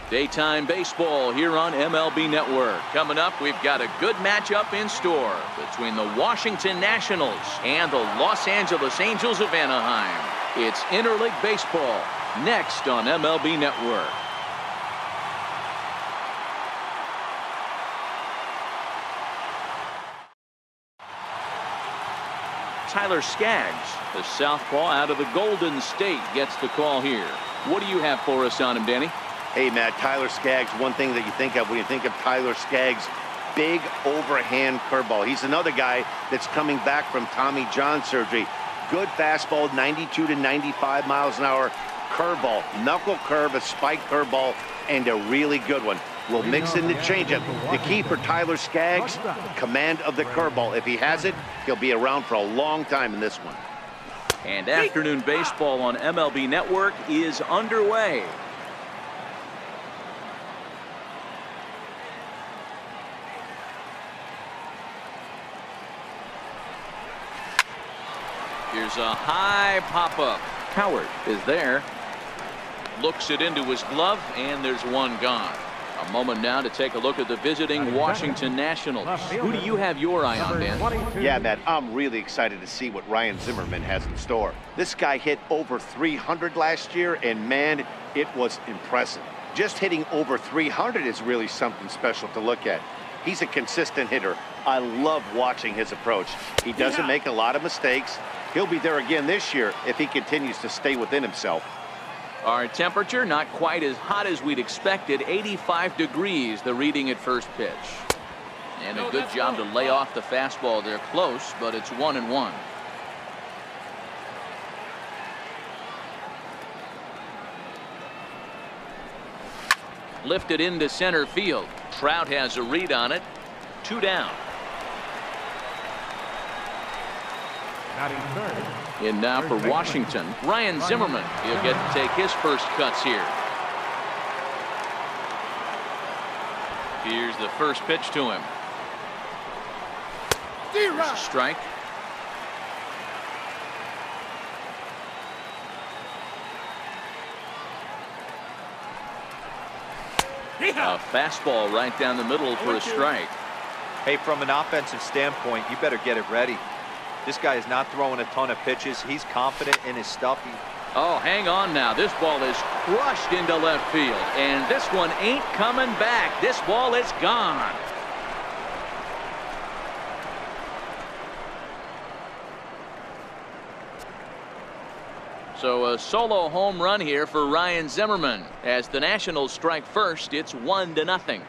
Daytime baseball here on MLB Network. Coming up, we've got a good matchup in store between the Washington Nationals and the Los Angeles Angels of Anaheim. It's interleague baseball next on MLB Network. Tyler Skaggs, the southpaw out of the Golden State, gets the call here. What do you have for us on him, Danny? Hey, Matt, Tyler Skaggs, one thing that you think of when you think of Tyler Skaggs, big overhand curveball. He's another guy that's coming back from Tommy John surgery. Good fastball, 92 to 95 miles an hour. Curveball, knuckle curve, a spike curveball, and a really good one. We'll mix in the changeup. The key for Tyler Skaggs, command of the curveball. If he has it, he'll be around for a long time in this one. And afternoon baseball on MLB Network is underway. Here's a high pop-up. Howard is there. Looks it into his glove, and there's one gone. A moment now to take a look at the visiting Washington Nationals. Who do you have your eye on, Dan? Yeah, Matt, I'm really excited to see what Ryan Zimmerman has in store. This guy hit over 300 last year, and man, it was impressive. Just hitting over 300 is really something special to look at. He's a consistent hitter. I love watching his approach. He doesn't make a lot of mistakes. He'll be there again this year if he continues to stay within himself. Our temperature not quite as hot as we'd expected. 85 degrees, the reading at first pitch. And a good job to lay off the fastball there close, but it's 1-1. Lifted into center field. Trout has a read on it. 2 down. In now for Washington, Ryan Zimmerman. He'll get to take his first cuts here. Here's the first pitch to him. There's a strike. A fastball right down the middle for a strike. Hey, from an offensive standpoint, you better get it ready. This guy is not throwing a ton of pitches. He's confident in his stuff. Oh, hang on now. This ball is crushed into left field, and this one ain't coming back. This ball is gone. So a solo home run here for Ryan Zimmerman. As the Nationals strike first, it's 1-0.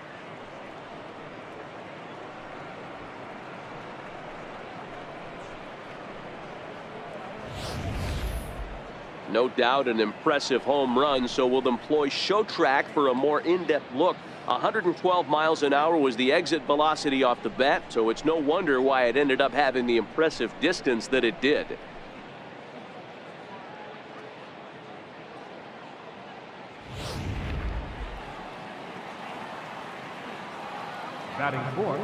No doubt an impressive home run, so we'll employ show track for a more in-depth look. 112 miles an hour was the exit velocity off the bat, so it's no wonder why it ended up having the impressive distance that it did. Batting fourth.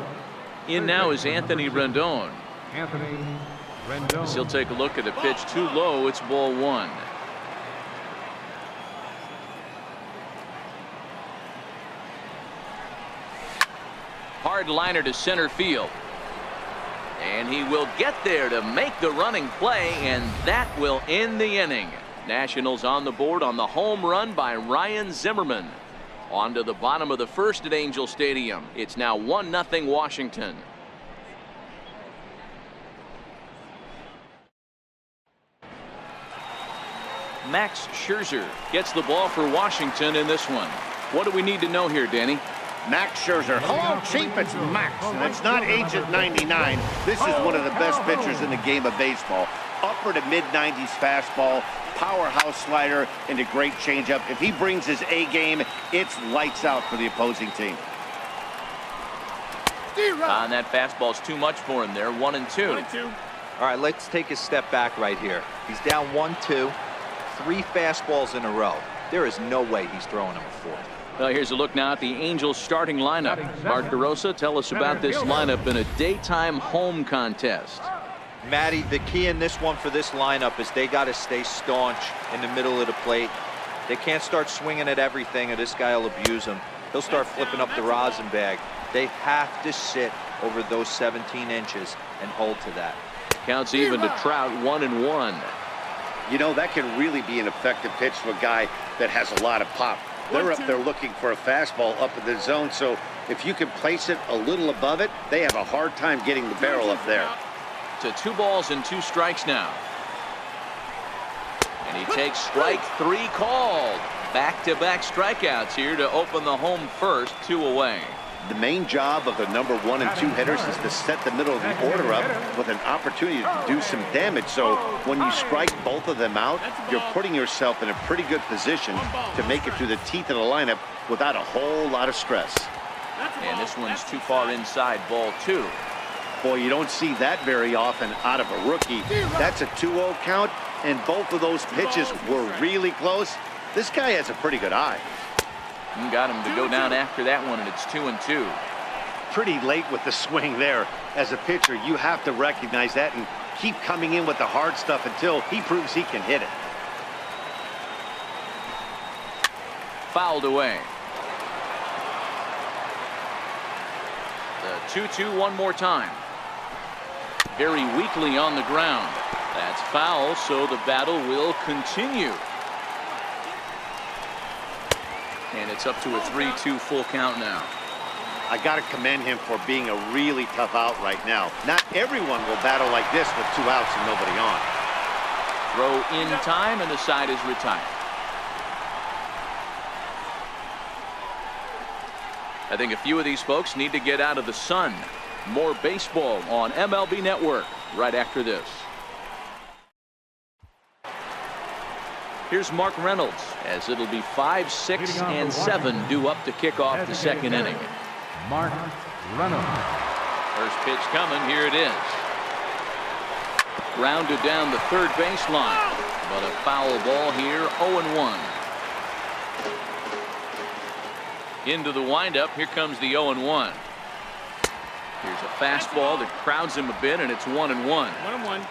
In now is Anthony Rendon. Anthony Rendon. He'll take a look at a pitch too low. It's ball 1. Hard liner to center field. And he will get there to make the running play, and that will end the inning. Nationals on the board on the home run by Ryan Zimmerman. On to the bottom of the first at Angel Stadium. It's now 1-0 Washington. Max Scherzer gets the ball for Washington in this one. What do we need to know here, Danny? Max Scherzer. Hello, Chief. It's Max, and it's not Agent 99. This is one of the best pitchers in the game of baseball. Upper to mid-90s fastball, powerhouse slider, and a great changeup. If he brings his A game, it's lights out for the opposing team. And that fastball's too much for him there. 1-2. All right, let's take a step back right here. He's down 1-2, 3 fastballs in a row. There is no way he's throwing him a fourth. Well, here's a look now at the Angels starting lineup. Mark DeRosa, tell us about this lineup in a daytime home contest. Matty, the key in this one for this lineup is they got to stay staunch in the middle of the plate. They can't start swinging at everything, or this guy will abuse them. He'll start flipping up the rosin bag. They have to sit over those 17 inches and hold to that. Counts even to Trout, 1-1. You know, that can really be an effective pitch to a guy that has a lot of pop. They're up there looking for a fastball up in the zone, so if you can place it a little above it, they have a hard time getting the barrel up there. To 2 balls and 2 strikes now. And he takes strike 3 called. Back-to-back strikeouts here to open the home first, 2 away. The main job of the number 1 and 2 hitters is to set the middle of the order up with an opportunity to do some damage. So when you strike both of them out, you're putting yourself in a pretty good position to make it through the teeth of the lineup without a whole lot of stress. And this one's too far inside, ball 2. Boy, you don't see that very often out of a rookie. That's a 2-0 count, and both of those pitches were really close. This guy has a pretty good eye. And got him to go down after that one, and it's 2-2. Pretty late with the swing there. As a pitcher, you have to recognize that and keep coming in with the hard stuff until he proves he can hit it. Fouled away. The 2-2 one more time. Very weakly on the ground. That's foul, so the battle will continue. And it's up to a 3-2 full count now. I got to commend him for being a really tough out right now. Not everyone will battle like this with 2 outs and nobody on. Throw in time, and the side is retired. I think a few of these folks need to get out of the sun. More baseball on MLB Network right after this. Here's Mark Reynolds, as it'll be 5, 6, and 7 due up to kick off the second inning. Mark Reynolds. First pitch coming, here it is. Grounded down the third baseline, but a foul ball here, 0-1. Into the windup, here comes the 0-1. Here's a fastball that crowds him a bit, and it's 1-1. 1-1.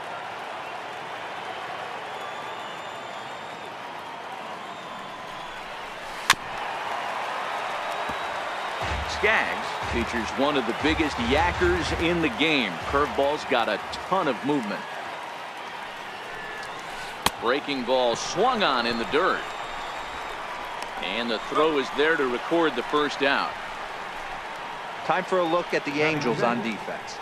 Skaggs features one of the biggest yackers in the game. Curveball's got a ton of movement. Breaking ball swung on in the dirt. And the throw is there to record the first out. Time for a look at the Angels on defense.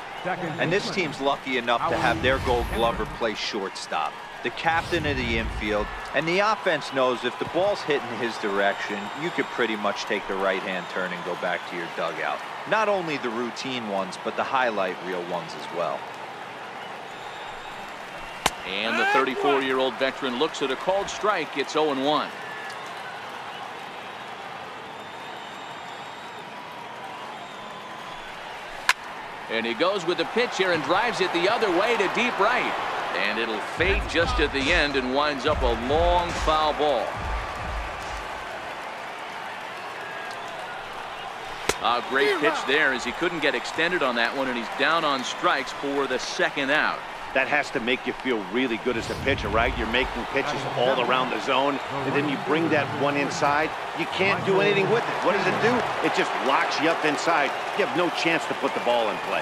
And this team's lucky enough to have their Gold Glover play shortstop, the captain of the infield, and the offense knows if the ball's hitting his direction, you could pretty much take the right-hand turn and go back to your dugout. Not only the routine ones, but the highlight reel ones as well. And the 34-year-old veteran looks at a called strike. It's 0-1. And he goes with the pitch here and drives it the other way to deep right. And it'll fade just at the end and winds up a long foul ball. A great pitch there, as he couldn't get extended on that one, and he's down on strikes for the second out. That has to make you feel really good as a pitcher, right? You're making pitches all around the zone, and then you bring that one inside. You can't do anything with it. What does it do? It just locks you up inside. You have no chance to put the ball in play.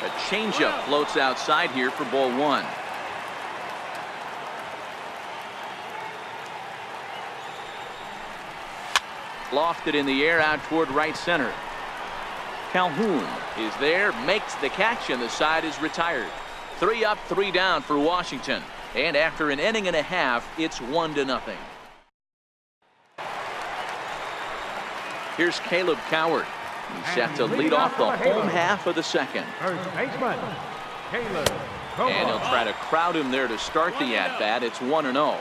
A changeup floats outside here for ball 1. Lofted in the air out toward right center. Calhoun is there, makes the catch, and the side is retired. 3 up, 3 down for Washington. And after an inning and a half, it's 1-0. Here's Caleb Coward. He's set to lead off the home half of the second. First baseman, Caleb. And he'll try to crowd him there to start the at-bat. It's 1-0.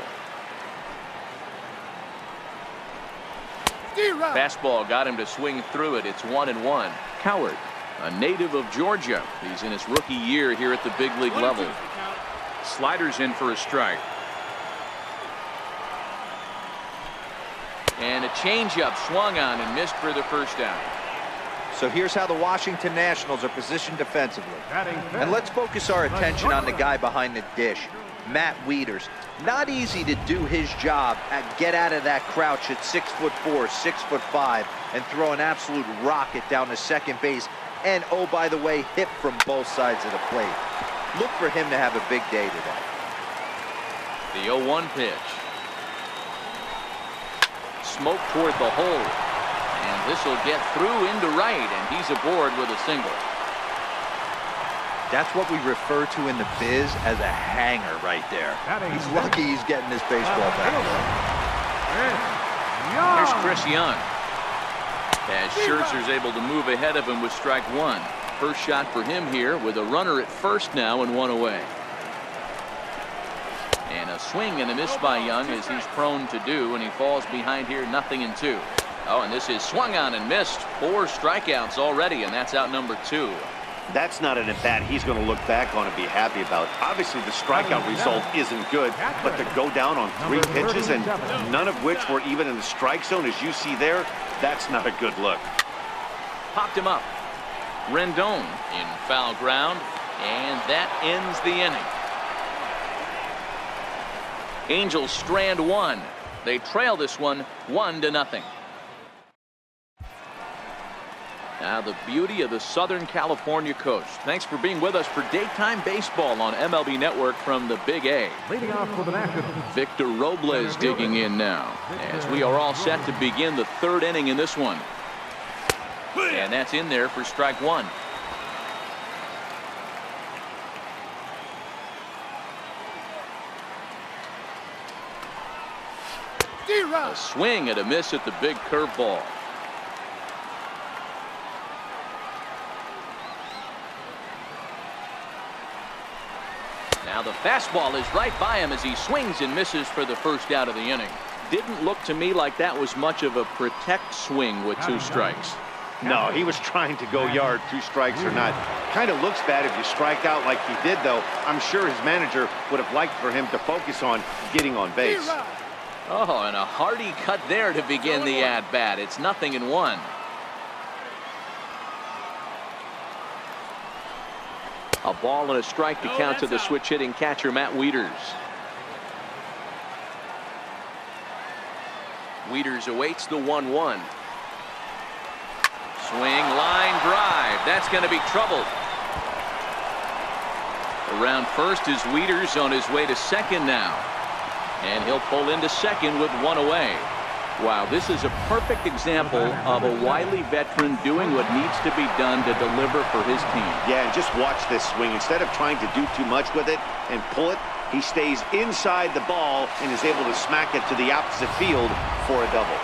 Fastball got him to swing through it. It's 1-1. Coward, a native of Georgia. He's in his rookie year here at the big league level. Sliders in for a strike. And a changeup swung on and missed for the first down. So here's how the Washington Nationals are positioned defensively. And let's focus our attention on the guy behind the dish. Matt Wieters. Not easy to do his job at get out of that crouch at 6'4", 6'5", and throw an absolute rocket down to second base. And oh, by the way, hit from both sides of the plate. Look for him to have a big day today. The 0-1 pitch. Smoke toward the hole. And this will get through into right, and he's aboard with a single. That's what we refer to in the biz as a hanger right there. He's lucky he's getting this baseball back. Here's Chris Young. As Scherzer's able to move ahead of him with strike one. First shot for him here with a runner at first now and one away. And a swing and a miss by Young, as he's prone to do, and he falls behind here 0-2. Oh, and this is swung on and missed. 4 strikeouts already, and that's out number 2. That's not an at-bat he's going to look back on and be happy about. Obviously, the strikeout result isn't good, but to go down on 3 pitches and none of which were even in the strike zone, as you see there, that's not a good look. Popped him up. Rendon in foul ground, and that ends the inning. Angels strand 1. They trail this one 1-0. Now the beauty of the Southern California coast. Thanks for being with us for daytime baseball on MLB Network from the Big A. Leading off for the Nationals, Victor Robles digging in now as we are all set to begin the 3rd inning in this one. And that's in there for strike 1. A swing and a miss at the big curveball. Now the fastball is right by him as he swings and misses for the first out of the inning. Didn't look to me like that was much of a protect swing with 2 strikes. No, he was trying to go yard, 2 strikes or not. Kind of looks bad if you strike out like he did, though. I'm sure his manager would have liked for him to focus on getting on base. Oh, and a hearty cut there to begin the at-bat. It's 0-1. A ball and a strike to count to the switch-hitting catcher, Matt Wieters. Wieters awaits the 1-1. Swing, line drive. That's going to be trouble. Around first is Wieters on his way to second now. And he'll pull into second with 1 away. Wow, this is a perfect example of a wily veteran doing what needs to be done to deliver for his team. Yeah, and just watch this swing. Instead of trying to do too much with it and pull it, he stays inside the ball and is able to smack it to the opposite field for a double.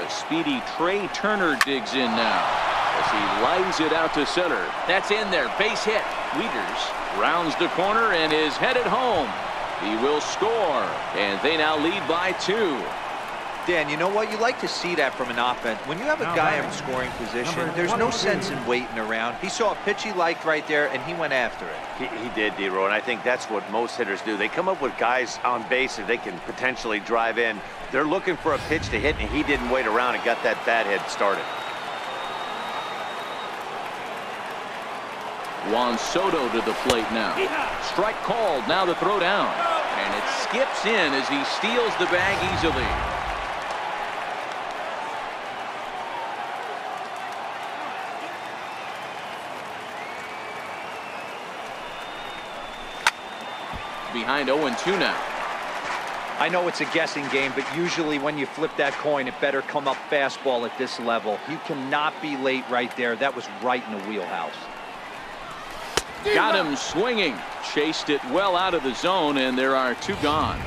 A speedy Trey Turner digs in now as he lines it out to center. That's in there, base hit. Wieters rounds the corner and is headed home. He will score, and they now lead by 2. Dan, you know what? You like to see that from an offense. When you have a guy in scoring position, there's no sense in waiting around. He saw a pitch he liked right there, and he went after it. He did, D-Row, and I think that's what most hitters do. They come up with guys on base that they can potentially drive in. They're looking for a pitch to hit, and he didn't wait around and got that bat head started. Juan Soto to the plate now. Strike called, now the throw down. And it skips in as he steals the bag easily. Behind 0-2 now. I know it's a guessing game, but usually when you flip that coin, it better come up fastball at this level. You cannot be late right there. That was right in the wheelhouse. Got him swinging. Chased it well out of the zone, and there are 2 gone.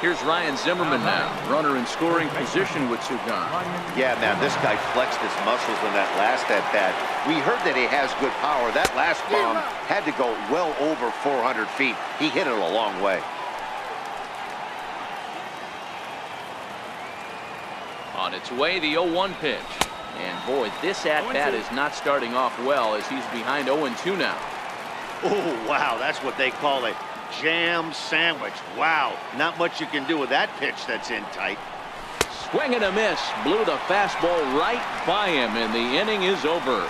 Here's Ryan Zimmerman now. Runner in scoring position with 2 gone. Yeah, man, this guy flexed his muscles in that last at-bat. We heard that he has good power. That last bomb had to go well over 400 feet. He hit it a long way. On its way, the 0-1 pitch. And boy, this at-bat is not starting off well as he's behind 0-2 now. Oh, wow, that's what they call a jam sandwich. Wow, not much you can do with that pitch that's in tight. Swing and a miss. Blew the fastball right by him, and the inning is over.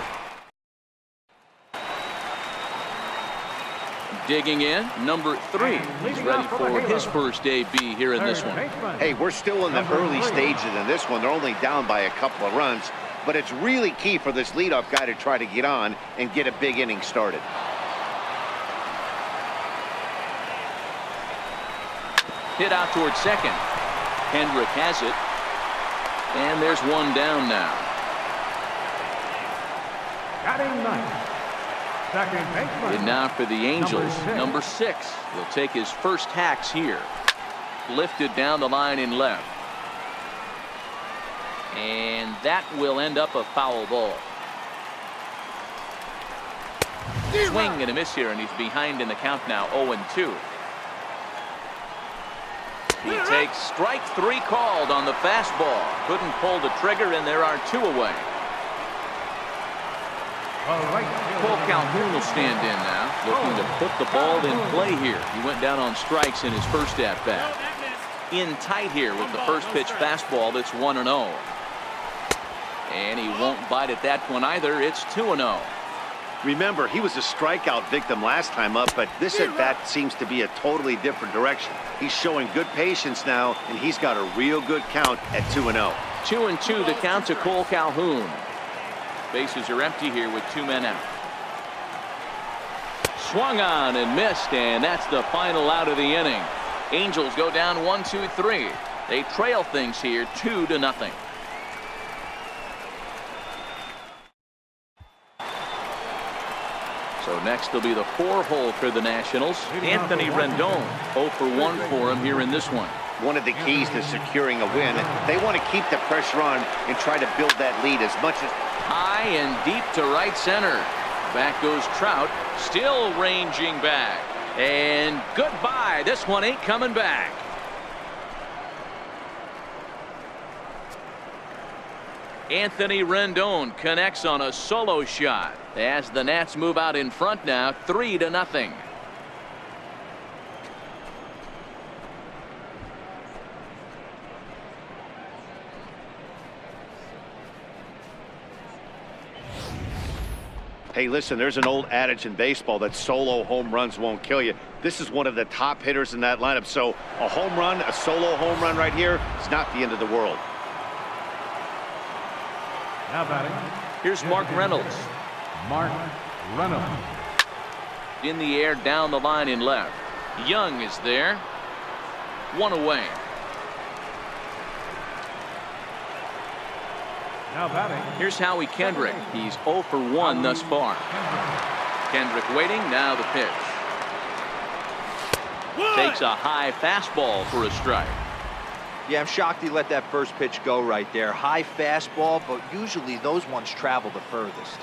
Digging in, number 3. He's ready for his first AB here in this one. Hey, we're still in the early stages in this one. They're only down by a couple of runs, but it's really key for this leadoff guy to try to get on and get a big inning started. Hit out towards second. Hendrick has it. And there's one down now. Batting ninth. Second baseman. And now for the Angels, number 6. He'll take his first hacks here. Lifted down the line in left. And that will end up a foul ball. Swing and a miss here, and he's behind in the count now, 0-2. He takes strike 3 called on the fastball. Couldn't pull the trigger, and there are 2 away. Cole Calhoun will stand in now, looking to put the ball in play here. He went down on strikes in his first at-bat. In tight here with the first pitch fastball that's 1-0. And he won't bite at that one either. It's 2-0. Remember, he was a strikeout victim last time up, but this at-bat seems to be a totally different direction. He's showing good patience now, and he's got a real good count at 2-0. 2-2 the count to Cole Calhoun. Bases are empty here with 2 men out. Swung on and missed, and that's the final out of the inning. Angels go down 1-2-3. They trail things here 2-0. So next will be the 4-hole for the Nationals. Anthony Rendon, 0 for 1 for him here in this one. One of the keys to securing a win, they want to keep the pressure on and try to build that lead as much as... High and deep to right center. Back goes Trout, still ranging back. And goodbye. This one ain't coming back. Anthony Rendon connects on a solo shot as the Nats move out in front now, 3-0. Hey, listen, there's an old adage in baseball that solo home runs won't kill you. This is one of the top hitters in that lineup. So a home run, a solo home run right here, is not the end of the world. Now batting. Here's Mark Reynolds. Mark Reynolds. In the air down the line in left. Young is there. 1 away. Now batting. Here's Howie Kendrick. He's 0 for 1 thus far. Kendrick waiting. Now the pitch. Takes a high fastball for a strike. Yeah, I'm shocked he let that first pitch go right there. High fastball, but usually those ones travel the furthest.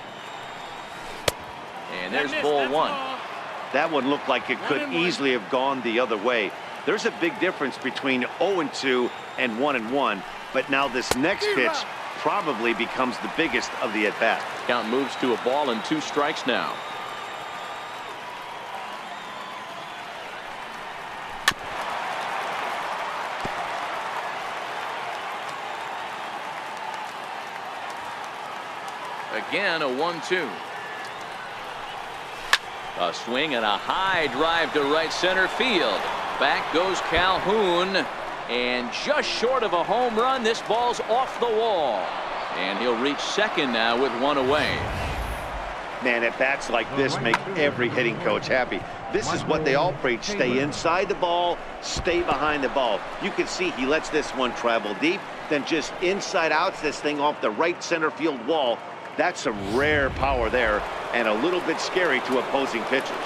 And there's ball 1. That one looked like it could easily have gone the other way. There's a big difference between 0-2 and 1-1, but now this next pitch probably becomes the biggest of the at-bat. Count moves to a ball and 2 strikes now. Again, a 1-2. A swing and a high drive to right center field. Back goes Calhoun. And just short of a home run, this ball's off the wall. And he'll reach second now with 1 away. Man, at bats like this make every hitting coach happy. This is what they all preach. Stay inside the ball, stay behind the ball. You can see he lets this one travel deep, then just inside outs this thing off the right center field wall. That's some rare power there and a little bit scary to opposing pitchers.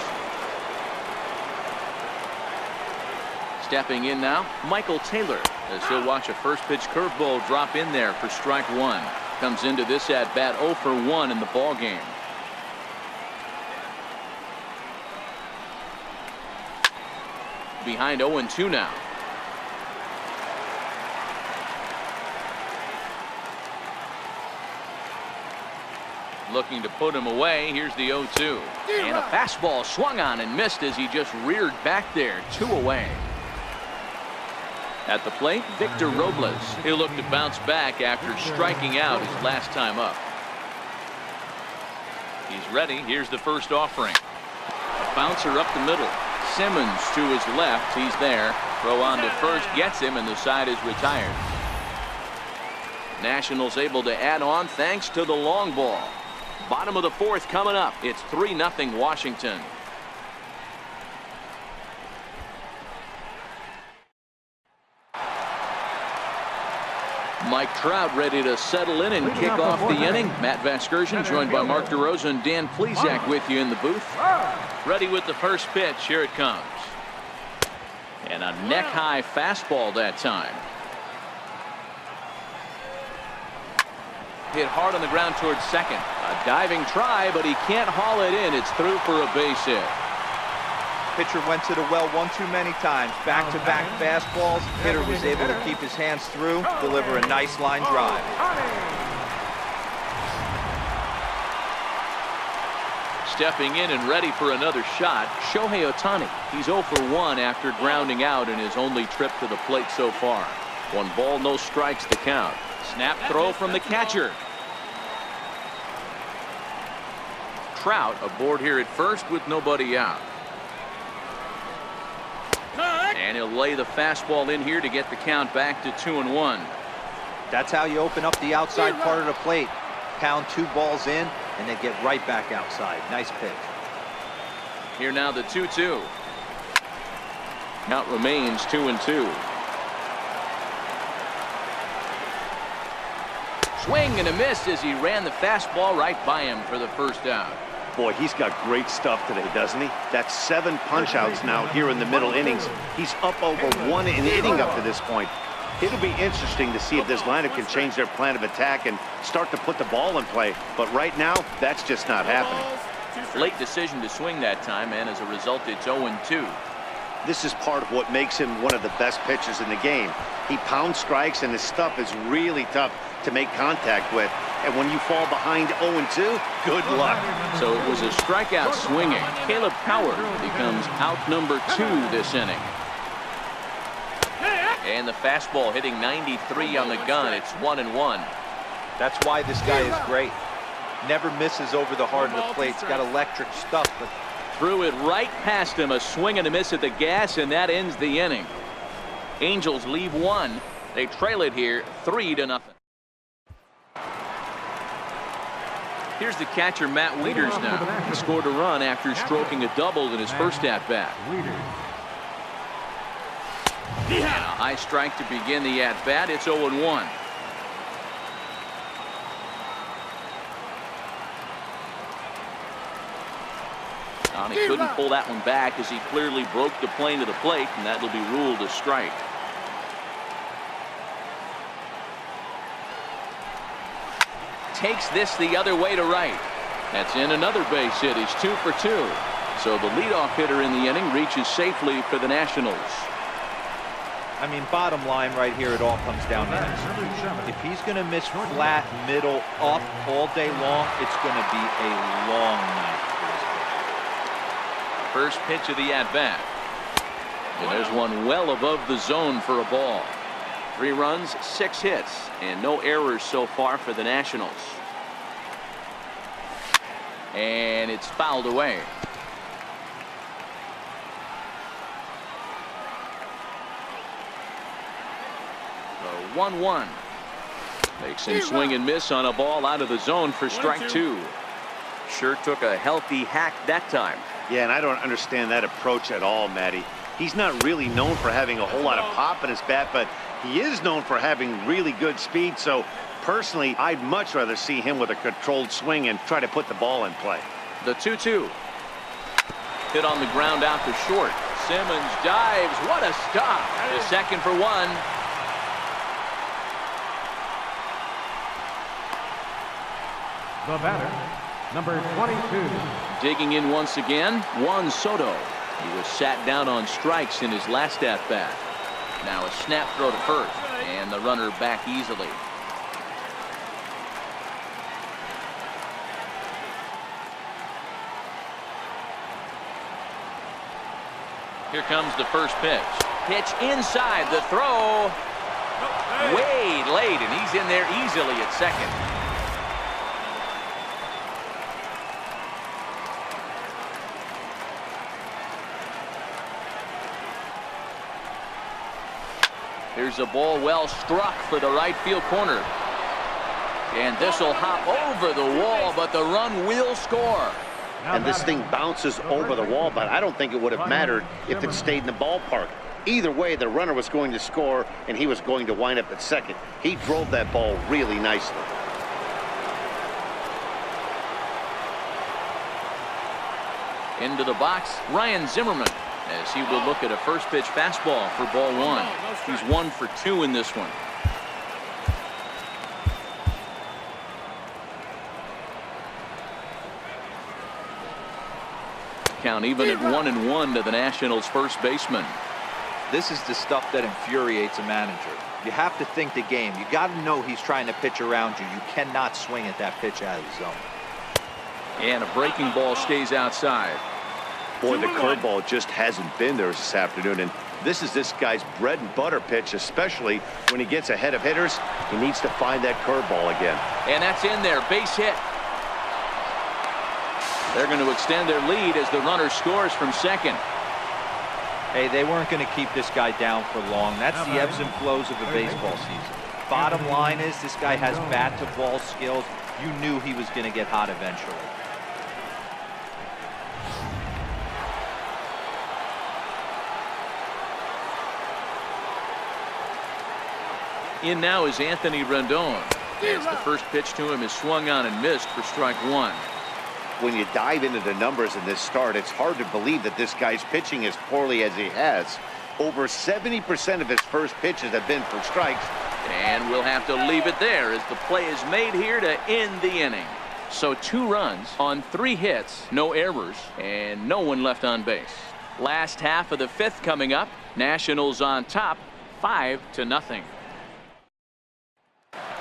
Stepping in now, Michael Taylor, as he'll watch a first pitch curveball drop in there for strike 1. Comes into this at bat 0 for 1 in the ball game. Behind 0-2 now. Looking to put him away. Here's the 0-2. And a fastball swung on and missed as he just reared back there. 2 away. At the plate, Victor Robles. He'll look to bounce back after striking out his last time up. He's ready. Here's the first offering. A bouncer up the middle. Simmons to his left. He's there. Throw on to first gets him, and the side is retired. Nationals able to add on thanks to the long ball. Bottom of the fourth coming up. It's 3-0 Washington. Mike Trout ready to settle in and kick off the inning. Matt Vasgersian joined by Mark DeRosa and Dan Plesac with you in the booth. Ready with the first pitch. Here it comes. And a neck-high fastball that time. Hit hard on the ground towards second. A diving try, but he can't haul it in. It's through for a base hit. Pitcher went to the well one too many times. Back-to-back fastballs. Hitter was able to keep his hands through, deliver a nice line drive. Stepping in and ready for another shot, Shohei Ohtani. He's 0 for 1 after grounding out in his only trip to the plate so far. 1 ball, no strikes to count. Snap throw from the catcher. Trout aboard here at first with nobody out. And he'll lay the fastball in here to get the count back to 2-1. That's how you open up the outside part of the plate. Pound 2 balls in and then get right back outside. Nice pitch. Here now the 2-2. Count remains 2-2. Swing and a miss as he ran the fastball right by him for the first out. Boy, he's got great stuff today, doesn't he? That's 7 punch-outs now here in the middle innings. He's up over 1 an inning up to this point. It'll be interesting to see if this lineup can change their plan of attack and start to put the ball in play. But right now, that's just not happening. Late decision to swing that time, and as a result, it's 0-2. This is part of what makes him one of the best pitchers in the game. He pounds strikes, and his stuff is really tough to make contact with. And when you fall behind 0-2, good luck. So it was a strikeout swinging. Caleb Howard becomes out number 2 this inning. And the fastball hitting 93 on the gun. It's 1-1. That's why this guy is great. Never misses over the heart of the plate. He's got electric stuff. But threw it right past him. A swing and a miss at the gas, and that ends the inning. Angels leave 1. They trail it here 3-0. Here's the catcher, Matt Wieters now. He scored a run after stroking a double in his first at-bat. And a high strike to begin the at-bat. It's 0-1. He couldn't pull that one back as he clearly broke the plane to the plate, and that'll be ruled a strike. Takes this the other way to right. That's in another base hit. He's 2 for 2. So the leadoff hitter in the inning reaches safely for the Nationals. I mean, bottom line right here, it all comes down to this. If he's going to miss flat, middle, up all day long, it's going to be a long night for this pitcher. First pitch of the at-bat. And there's one well above the zone for a ball. 3 runs, 6 hits, and no errors so far for the Nationals. And it's fouled away. So 1-1. Makes him swing and miss on a ball out of the zone for strike 2. Sure took a healthy hack that time. Yeah, and I don't understand that approach at all, Matty. He's not really known for having a whole lot of pop in his bat, but he is known for having really good speed. So personally, I'd much rather see him with a controlled swing and try to put the ball in play. The 2-2. Hit on the ground out to short. Simmons dives. What a stop. The second for 1. The batter, number 22. Digging in once again, Juan Soto. He was sat down on strikes in his last at-bat. Now a snap throw to first, and the runner back easily. Here comes the first pitch. Pitch inside, the throw way late, and he's in there easily at second. Here's a ball well struck for the right field corner. And this will hop over the wall, but the run will score. And this thing bounces over the wall, but I don't think it would have mattered if it stayed in the ballpark. Either way, the runner was going to score, and he was going to wind up at second. He drove that ball really nicely. Into the box, Ryan Zimmerman, as he will look at a first pitch fastball for ball one. He's 1 for 2 in this one. Count even at 1-1 to the Nationals' first baseman. This is the stuff that infuriates a manager. You have to think the game. You got to know he's trying to pitch around you. You cannot swing at that pitch out of the zone. And a breaking ball stays outside. Boy, the curveball just hasn't been there this afternoon, and this is this guy's bread and butter pitch, especially when he gets ahead of hitters. He needs to find that curveball again. And that's in there, base hit. They're going to extend their lead as the runner scores from second. Hey, they weren't going to keep this guy down for long. That's the ebbs and flows of a baseball season. Bottom line is this guy has bat-to-ball skills. You knew he was going to get hot eventually. In now is Anthony Rendon, as the first pitch to him is swung on and missed for strike one. When you dive into the numbers in this start, it's hard to believe that this guy's pitching as poorly as he has. Over 70% of his first pitches have been for strikes. And we'll have to leave it there as the play is made here to end the inning. So 2 runs on 3 hits, no errors, and no one left on base. Last half of the 5th coming up. Nationals on top, 5-0.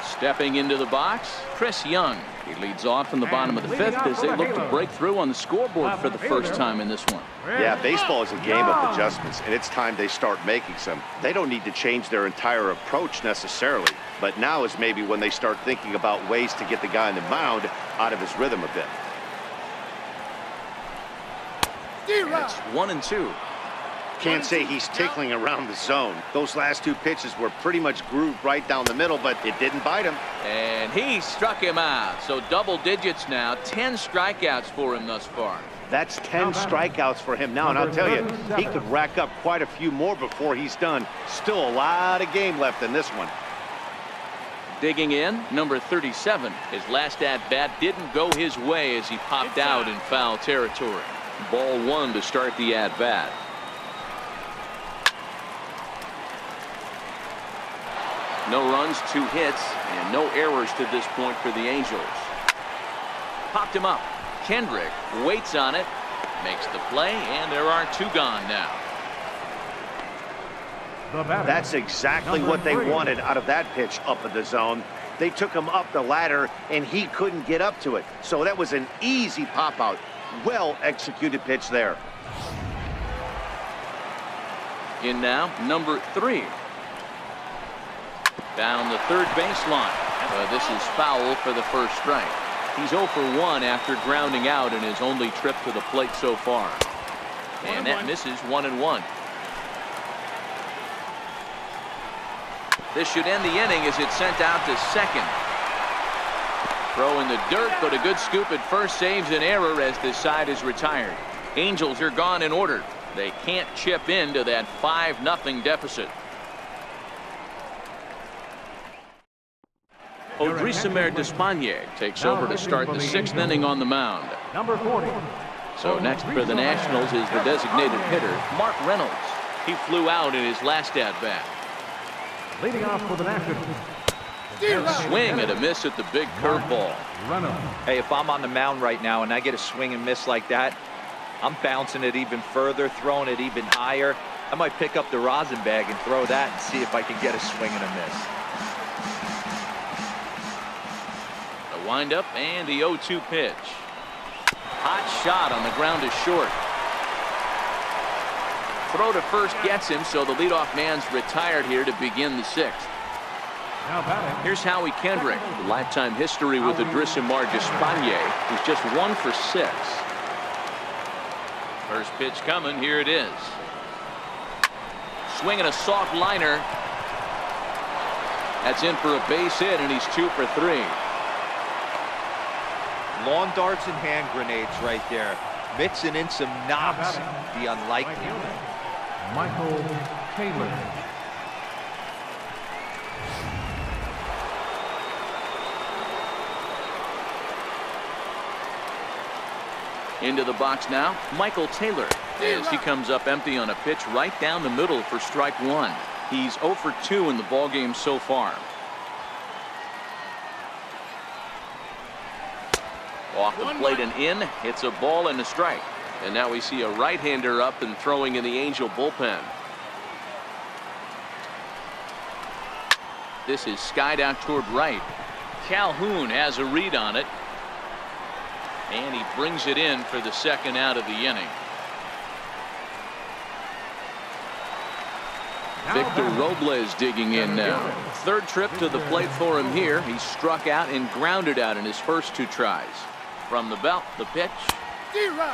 Stepping into the box, Chris Young. He leads off in the bottom of the 5th as they look to break through on the scoreboard for the first time in this one. Yeah, baseball is a game of adjustments, and it's time they start making some. They don't need to change their entire approach necessarily, but now is maybe when they start thinking about ways to get the guy on the mound out of his rhythm a bit. It's 1-2. Can't say he's tickling around the zone. Those last 2 pitches were pretty much grooved right down the middle, but it didn't bite him. And he struck him out. So double digits now, 10 strikeouts for him thus far. That's 10 strikeouts for him now, and I'll tell you, he could rack up quite a few more before he's done. Still a lot of game left in this one. Digging in, number 37. His last at-bat didn't go his way as he popped out in foul territory. Ball 1 to start the at-bat. No runs, 2 hits, and no errors to this point for the Angels. Popped him up. Kendrick waits on it, makes the play, and there are 2 gone now. That's exactly what they wanted out of that pitch up in the zone. They took him up the ladder, and he couldn't get up to it. So that was an easy pop-out. Well-executed pitch there. In now, number 3. Down the third baseline. This is foul for the first strike. He's 0 for 1 after grounding out in his only trip to the plate so far. And that misses 1-1. This should end the inning as it's sent out to second. Throw in the dirt, but a good scoop at first saves an error as this side is retired. Angels are gone in order. They can't chip into that 5-0 deficit. Odrisamer Despaigne takes over to start the 6th inning on the mound. Number 40. So next for the Nationals is the designated hitter, Mark Reynolds. He flew out in his last at-bat. Leading off for the Nationals. Swing and a miss at the big curveball. Hey, if I'm on the mound right now and I get a swing and miss like that, I'm bouncing it even further, throwing it even higher. I might pick up the rosin bag and throw that and see if I can get a swing and a miss. The windup and the 0-2 pitch. Hot shot on the ground is short. throw to first gets him, so the leadoff man's retired here to begin the sixth. Now batting. Here's Howie Kendrick. Lifetime history with Adrisamar Despaigne. He's just 1 for 6. First pitch coming. Here it is. Swinging a soft liner. That's in for a base hit, and he's 2 for 3. Lawn darts and hand grenades right there. Mixing in some knocks. The unlikely. Michael Taylor. Into the box now, Michael Taylor, as he comes up empty on a pitch right down the middle for strike 1. He's 0 for 2 in the ballgame so far. Off the plate and in, hits a ball and a strike. And now we see a right-hander up and throwing in the Angel bullpen. This is skied out toward right. Calhoun has a read on it. And he brings it in for the second out of the inning. Victor Robles digging in now. Third trip to the plate for him here. He struck out and grounded out in his first 2 tries. From the belt, the pitch.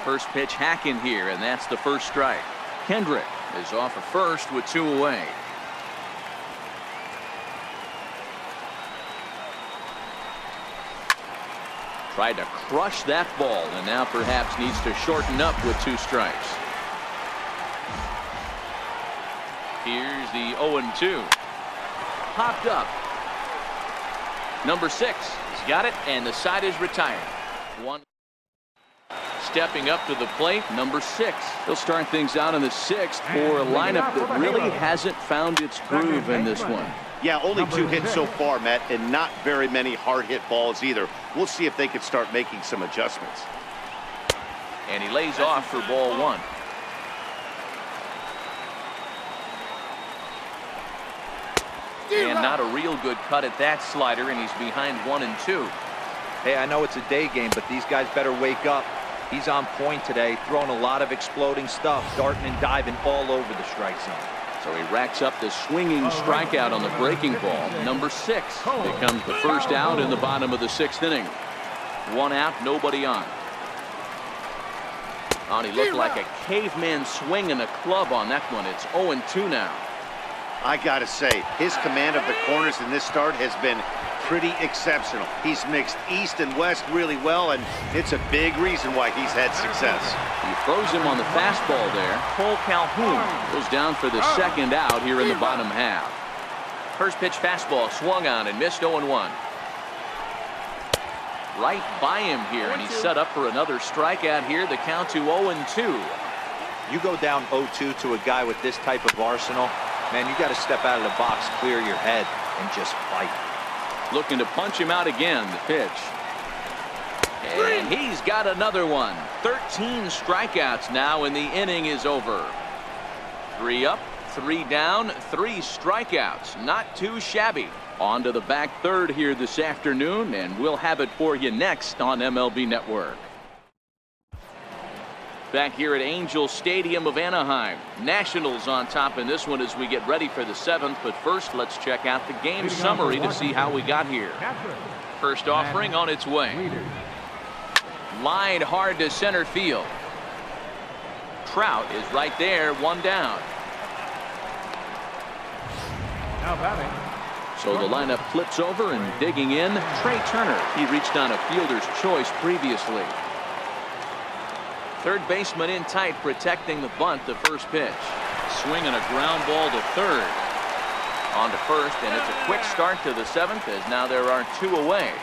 First pitch hacking here, and that's the first strike. Kendrick is off at first with 2 away. Tried to crush that ball, and now perhaps needs to shorten up with 2 strikes. Here's the 0-2. Popped up. Number 6. He's got it, and the side is retired. 1. Stepping up to the plate, number 6. He'll start things out in the 6th for a lineup that really hasn't found its groove in this one. Yeah, only 2 hits so far, Matt, and not very many hard hit balls either. We'll see if they can start making some adjustments. And he lays off for ball 1. And not a real good cut at that slider, and he's behind 1 and 2. Hey, I know it's a day game, but these guys better wake up. He's on point today, throwing a lot of exploding stuff, darting and diving all over the strike zone. So he racks up the swinging strikeout on the breaking ball. Number 6 becomes the first out in the bottom of the 6th inning. 1 out, nobody on. Oh, he looked like a caveman swinging a club on that one. It's 0-2 now. I gotta say, his command of the corners in this start has been pretty exceptional. He's mixed east and west really well, and it's a big reason why he's had success. He throws him on the fastball there. Cole Calhoun goes down for the second out here in the bottom half. First pitch fastball swung on and missed 0-1. Right by him here, and he's set up for another strikeout here. The count to 0-2. You go down 0-2 to a guy with this type of arsenal, man, you got to step out of the box, clear your head, and just fight. Looking to punch him out again. The pitch. And he's got another one. 13 strikeouts now, and the inning is over. 3 up, 3 down, 3 strikeouts. Not too shabby. On to the back third here this afternoon, and we'll have it for you next on MLB Network. Back here at Angel Stadium of Anaheim. Nationals on top in this one as we get ready for the 7th. But first, let's check out the game summary to see how we got here. First offering on its way. Lined hard to center field. Trout is right there, 1 down. Now batting. So the lineup flips over and digging in, Trey Turner. He reached on a fielder's choice previously. Third baseman in tight, protecting the bunt. The first pitch. Swinging a ground ball to third. On to first, and it's a quick start to the 7th as now there are 2 away.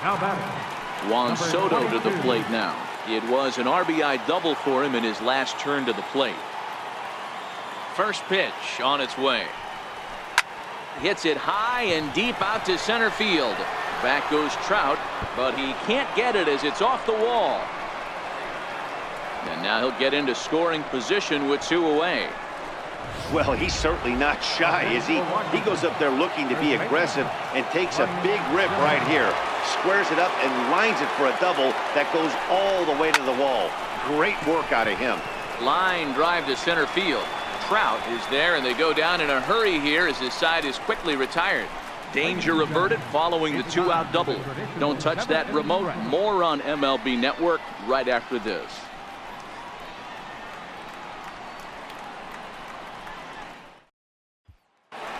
Now batting. Juan Soto to the plate now. It was an RBI double for him in his last turn to the plate. First pitch on its way. Hits it high and deep out to center field. Back goes Trout, but he can't get it as it's off the wall. And now he'll get into scoring position with 2 away. Well, he's certainly not shy, is he? He goes up there looking to be aggressive and takes a big rip right here. Squares it up and lines it for a double that goes all the way to the wall. Great work out of him. Line drive to center field. Trout is there, and they go down in a hurry here as his side is quickly retired. Danger averted following the 2-out double. Don't touch that remote. More on MLB Network right after this.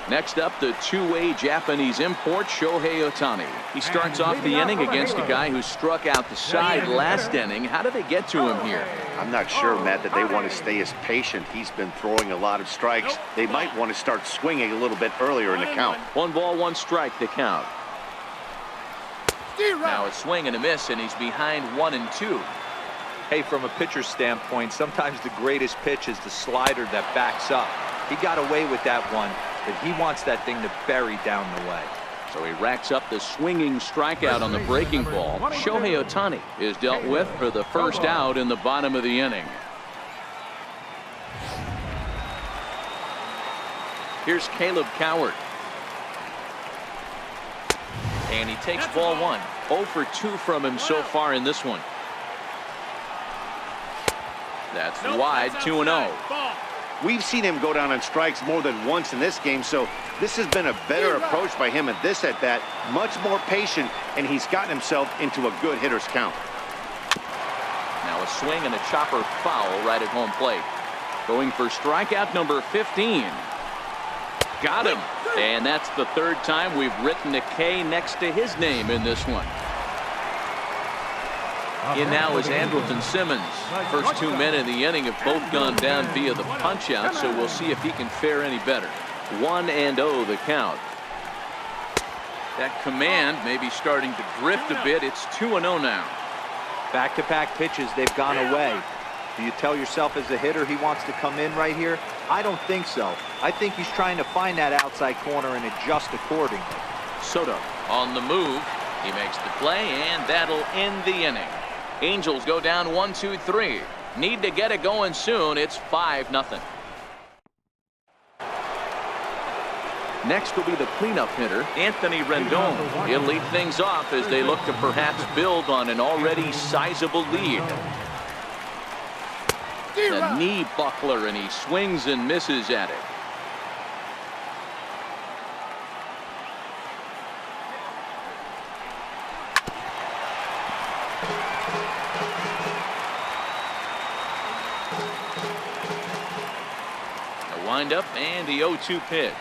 Next up, the two-way Japanese import, Shohei Ohtani. He starts off the inning against a guy who struck out the side last inning. How did they get to him here? I'm not sure, Matt, that they want to stay as patient. He's been throwing a lot of strikes. They might want to start swinging a little bit earlier in the count. 1 ball, 1 strike, the count. Now a swing and a miss, and he's behind 1-2. Hey, from a pitcher's standpoint, sometimes the greatest pitch is the slider that backs up. He got away with that one, but he wants that thing to bury down the way. So he racks up the swinging strikeout on the breaking ball. Shohei Ohtani is dealt with for the first out in the bottom of the inning. Here's Caleb Coward. And he takes ball 1. 0 for 2 from him so far in this one. That's wide, 2-0. We've seen him go down on strikes more than once in this game, so this has been a better approach by him at this at-bat. Much more patient, and he's gotten himself into a good hitter's count. Now a swing and a chopper foul right at home plate. Going for strikeout number 15. Got him. And that's the 3rd time we've written a K next to his name in this one. In now is Andrelton Simmons. First 2 men in the inning have both gone down via the punch-out, so we'll see if he can fare any better. 1-0 the count. That command may be starting to drift a bit. It's 2-0 now. Back-to-back pitches, they've gone away. Do you tell yourself as a hitter he wants to come in right here? I don't think so. I think he's trying to find that outside corner and adjust accordingly. Soto on the move. He makes the play, and that'll end the inning. Angels go down 1-2-3. Need to get it going soon. It's 5-0. Next will be the cleanup hitter, Anthony Rendon. He'll lead things off as they look to perhaps build on an already sizable lead. The knee buckler, and he swings and misses at it. Windup and the 0-2 pitch.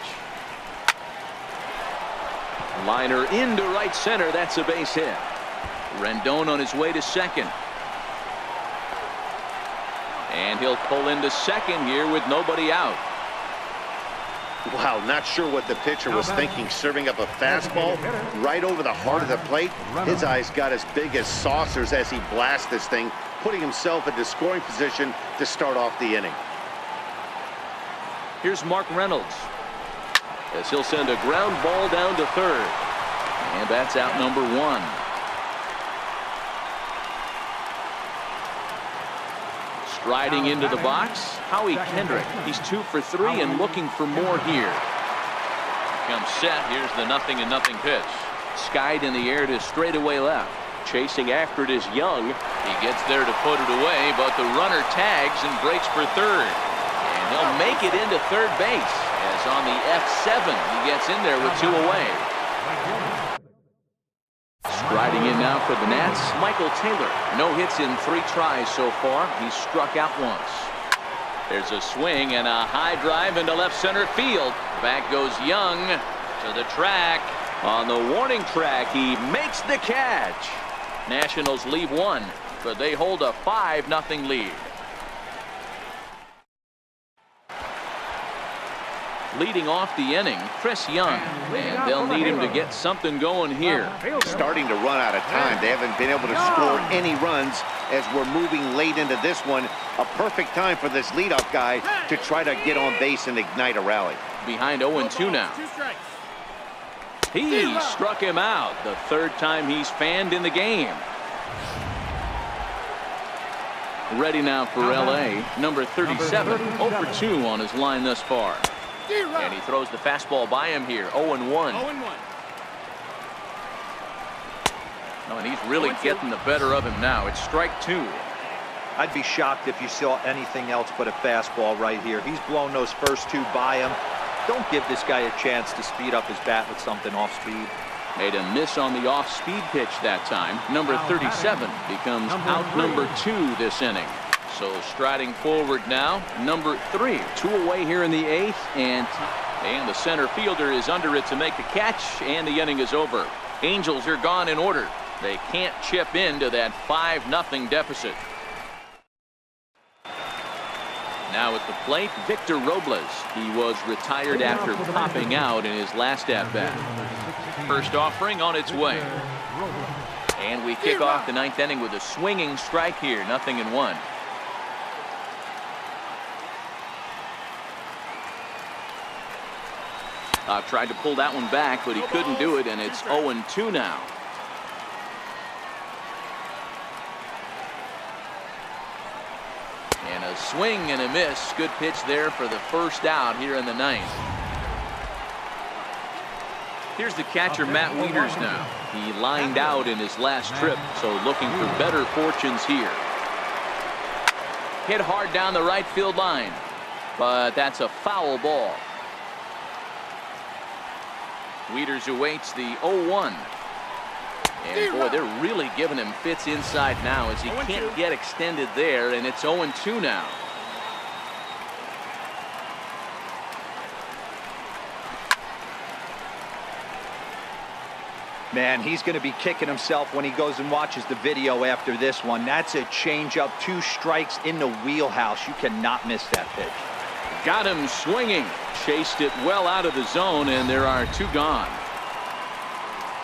Liner into right center. That's a base hit. Rendon on his way to second. And he'll pull into second here with nobody out. Wow, not sure what the pitcher was thinking, serving up a fastball right over the heart of the plate. His eyes got as big as saucers as he blasts this thing, putting himself into scoring position to start off the inning. Here's Mark Reynolds as he'll send a ground ball down to third. And that's out number 1. Striding into the box, Howie Kendrick. He's 2 for 3 and looking for more here. Comes set. Here's the 0-0 pitch. Skied in the air to straightaway left. Chasing after it is Young. He gets there to put it away, but the runner tags and breaks for third. He'll make it into third base as on the F7 he gets in there with 2 away. Striding in now for the Nats, Michael Taylor. No hits in 3 tries so far. He's struck out once. There's a swing and a high drive into left center field. Back goes Young to the track. On the warning track, he makes the catch. Nationals leave 1, but they hold a 5-0 lead. Leading off the inning, Chris Young, and they'll need him to get something going here. Starting to run out of time. They haven't been able to score any runs as we're moving late into this one. A perfect time for this leadoff guy to try to get on base and ignite a rally. Behind 0-2 now. He struck him out, the 3rd time he's fanned in the game. Ready now for LA, number 37, 0 for 2 on his line thus far. And he throws the fastball by him here, 0-1. Oh, and he's really getting the better of him now. It's strike 2. I'd be shocked if you saw anything else but a fastball right here. He's blown those first two by him. Don't give this guy a chance to speed up his bat with something off speed. Made a miss on the off-speed pitch that time. Number 37 becomes out number 2 this inning. So striding forward now, number 3. 2 away here in the 8th, and the center fielder is under it to make the catch, and the inning is over. Angels are gone in order. They can't chip into that 5-0 deficit. Now at the plate, Victor Robles. He was retired after popping out in his last at-bat. First offering on its way. And we kick off the 9th inning with a swinging strike here. 0-1. Tried to pull that one back, but he couldn't do it, and it's 0-2 now. And a swing and a miss. Good pitch there for the first out here in the 9th. Here's the catcher, Matt Wieters now. He lined out in his last trip, so looking for better fortunes here. Hit hard down the right field line, but that's a foul ball. Wieters awaits the 0-1. And boy, they're really giving him fits inside now as he can't get extended there, and it's 0-2 now. Man, he's going to be kicking himself when he goes and watches the video after this one. That's a changeup, 2 strikes in the wheelhouse. You cannot miss that pitch. Got him swinging. Chased it well out of the zone, and there are 2 gone.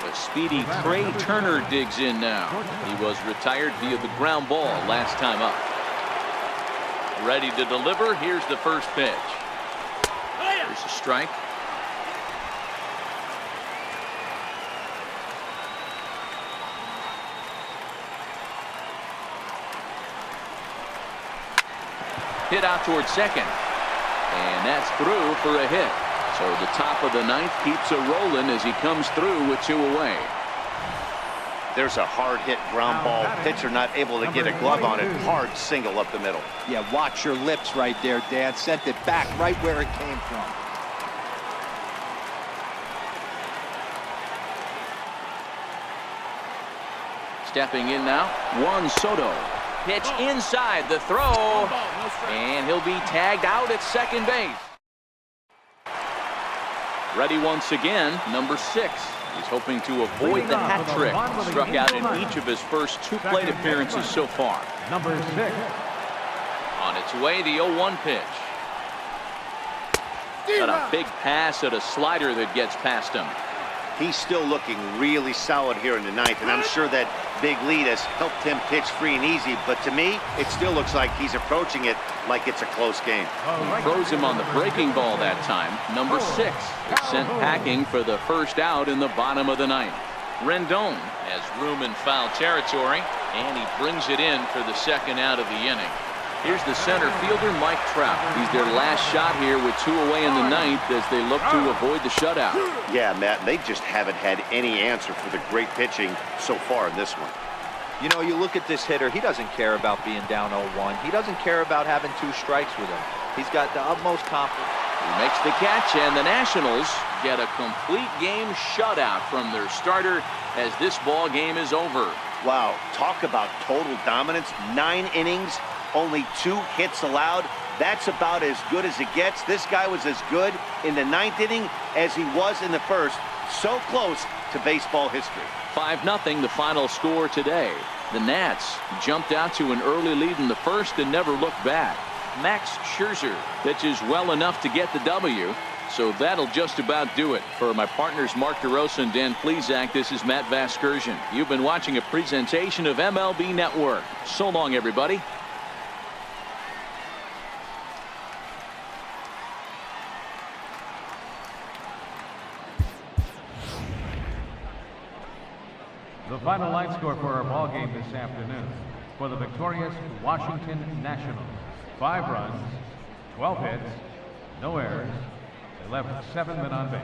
The speedy Trey Turner digs in now. He was retired via the ground ball last time up. Ready to deliver. Here's the first pitch. Here's a strike. Hit out towards second. And that's through for a hit. So the top of the 9th keeps a rolling as he comes through with 2 away. There's a hard hit ground ball. Pitcher not able to get a glove on it. Hard single up the middle. Yeah, watch your lips right there, Dan. Sent it back right where it came from. Stepping in now, Juan Soto. Pitch inside the throw, and he'll be tagged out at second base. Ready once again, number 6. He's hoping to avoid the hat trick. Struck out in each of his first 2 plate appearances so far. Number 6. On its way, the 0-1 pitch. Got a big pass at a slider that gets past him. He's still looking really solid here in the 9th, and I'm sure that big lead has helped him pitch free and easy, but to me, it still looks like he's approaching it like it's a close game. He throws him on the breaking ball that time. Number 6 is sent packing for the first out in the bottom of the 9th. Rendon has room in foul territory, and he brings it in for the second out of the inning. Here's the center fielder, Mike Trout. He's their last shot here with 2 away in the 9th as they look to avoid the shutout. Yeah, Matt, they just haven't had any answer for the great pitching so far in this one. You know, you look at this hitter, he doesn't care about being down 0-1. He doesn't care about having 2 strikes with him. He's got the utmost confidence. He makes the catch, and the Nationals get a complete game shutout from their starter as this ball game is over. Wow, talk about total dominance. 9 innings. Only 2 hits allowed. That's about as good as it gets. This guy was as good in the 9th inning as he was in the first. So close to baseball history. 5-0 the final score today. The Nats jumped out to an early lead in the first and never looked back. Max Scherzer pitches well enough to get the W. So that'll just about do it. For my partners Mark DeRosa and Dan Plesac, this is Matt Vasgersian. You've been watching a presentation of MLB Network. So long, everybody. The final line score for our ball game this afternoon. For the victorious Washington Nationals, 5 runs, 12 hits, no errors. They left 7 men on base.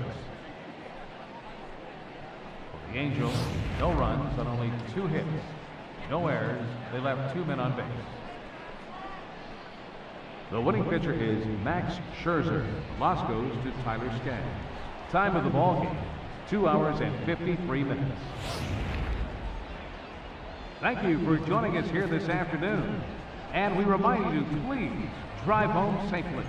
For the Angels, no runs on only 2 hits, no errors. They left 2 men on base. The winning pitcher is Max Scherzer. The loss goes to Tyler Skaggs. Time of the ball game, 2 hours and 53 minutes. Thank you for joining us here this afternoon. And we remind you to please drive home safely.